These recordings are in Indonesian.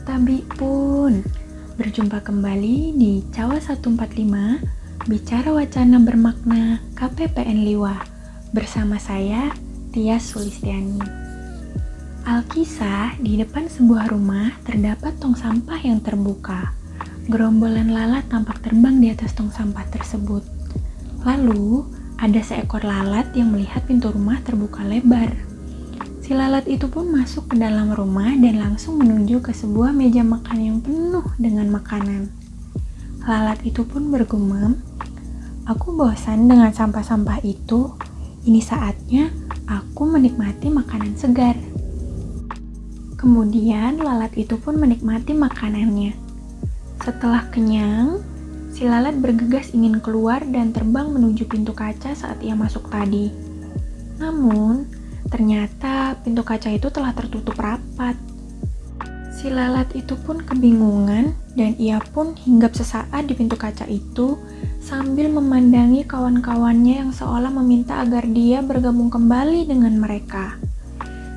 Tabi pun, berjumpa kembali di Cawa 145, bicara wacana bermakna KPPN Liwa, bersama saya, Tias Sulistiani. Alkisah, di depan sebuah rumah terdapat tong sampah yang terbuka. Gerombolan lalat tampak terbang di atas tong sampah tersebut. Lalu, ada seekor lalat yang melihat pintu rumah terbuka lebar. Si lalat itu pun masuk ke dalam rumah dan langsung menuju ke sebuah meja makan yang penuh dengan makanan. Lalat itu pun bergumam, "Aku bosan dengan sampah-sampah itu. Ini saatnya aku menikmati makanan segar." Kemudian lalat itu pun menikmati makanannya. Setelah kenyang, si lalat bergegas ingin keluar dan terbang menuju pintu kaca saat ia masuk tadi. Namun, ternyata pintu kaca itu telah tertutup rapat. Si lalat itu pun kebingungan dan ia pun hinggap sesaat di pintu kaca itu sambil memandangi kawan-kawannya yang seolah meminta agar dia bergabung kembali dengan mereka.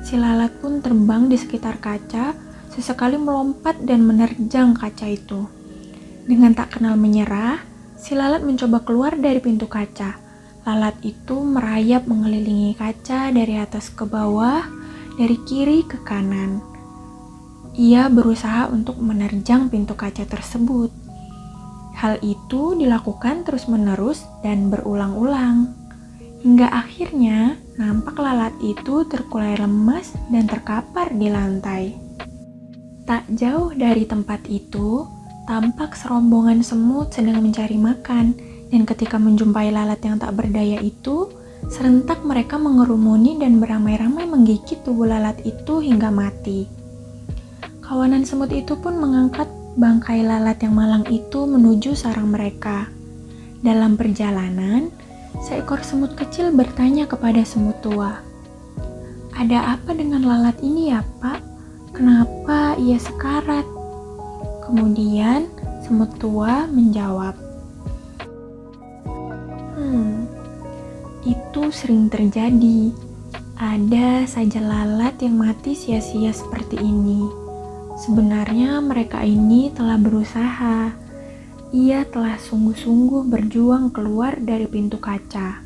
Si lalat pun terbang di sekitar kaca, sesekali melompat dan menerjang kaca itu. Dengan tak kenal menyerah, si lalat mencoba keluar dari pintu kaca. Lalat itu merayap mengelilingi kaca dari atas ke bawah, dari kiri ke kanan. Ia berusaha untuk menerjang pintu kaca tersebut. Hal itu dilakukan terus-menerus dan berulang-ulang. Hingga akhirnya, nampak lalat itu terkulai lemas dan terkapar di lantai. Tak jauh dari tempat itu, tampak serombongan semut sedang mencari makan. Dan ketika menjumpai lalat yang tak berdaya itu, serentak mereka mengerumuni dan beramai-ramai menggigit tubuh lalat itu hingga mati. Kawanan semut itu pun mengangkat bangkai lalat yang malang itu menuju sarang mereka. Dalam perjalanan, seekor semut kecil bertanya kepada semut tua, "Ada apa dengan lalat ini ya, Pak? Kenapa ia sekarat?" Kemudian semut tua menjawab, Itu sering terjadi. Ada saja lalat yang mati sia-sia seperti ini. Sebenarnya mereka ini telah berusaha. Ia telah sungguh-sungguh berjuang keluar dari pintu kaca.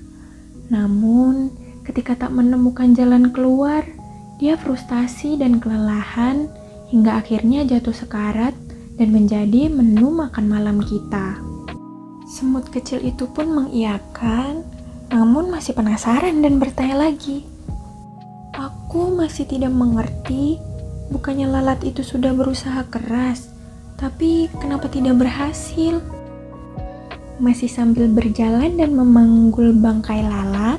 Namun, ketika tak menemukan jalan keluar, dia frustasi dan kelelahan hingga akhirnya jatuh sekarat dan menjadi menu makan malam kita. Semut kecil itu pun mengiyakan, namun masih penasaran dan bertanya lagi, "Aku masih tidak mengerti, bukannya lalat itu sudah berusaha keras, tapi kenapa tidak berhasil?" Masih sambil berjalan dan memanggul bangkai lalat,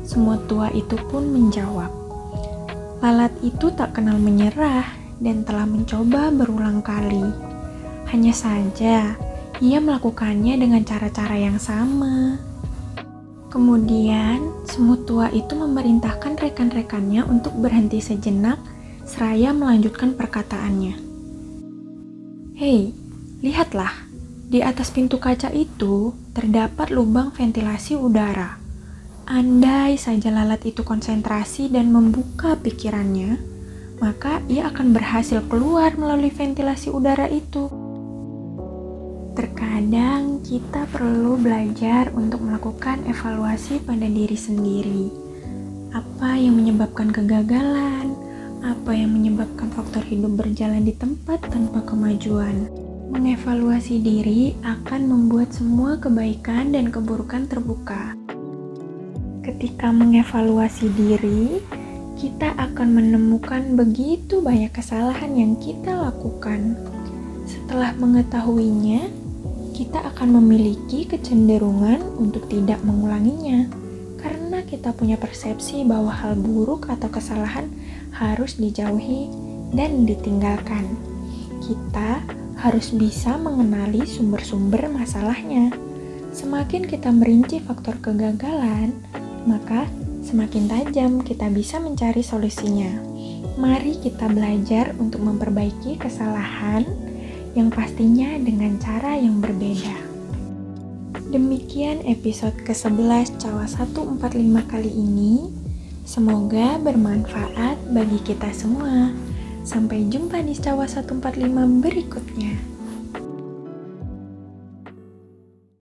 semut tua itu pun menjawab, "Lalat itu tak kenal menyerah dan telah mencoba berulang kali. Hanya saja, ia melakukannya dengan cara-cara yang sama." Kemudian, semut tua itu memerintahkan rekan-rekannya untuk berhenti sejenak seraya melanjutkan perkataannya. "Hei, lihatlah, di atas pintu kaca itu terdapat lubang ventilasi udara. Andai saja lalat itu konsentrasi dan membuka pikirannya, maka ia akan berhasil keluar melalui ventilasi udara itu." Terkadang kita perlu belajar untuk melakukan evaluasi pada diri sendiri. Apa yang menyebabkan kegagalan? Apa yang menyebabkan faktor hidup berjalan di tempat tanpa kemajuan? Mengevaluasi diri akan membuat semua kebaikan dan keburukan terbuka. Ketika mengevaluasi diri, kita akan menemukan begitu banyak kesalahan yang kita lakukan. Setelah mengetahuinya, kita akan memiliki kecenderungan untuk tidak mengulanginya, karena kita punya persepsi bahwa hal buruk atau kesalahan harus dijauhi dan ditinggalkan. Kita harus bisa mengenali sumber-sumber masalahnya. Semakin kita merinci faktor kegagalan, maka semakin tajam kita bisa mencari solusinya. Mari kita belajar untuk memperbaiki kesalahan yang pastinya dengan cara yang berbeda. Demikian episode ke-11 Cawa 145 kali ini. Semoga bermanfaat bagi kita semua. Sampai jumpa di Cawa 145 berikutnya.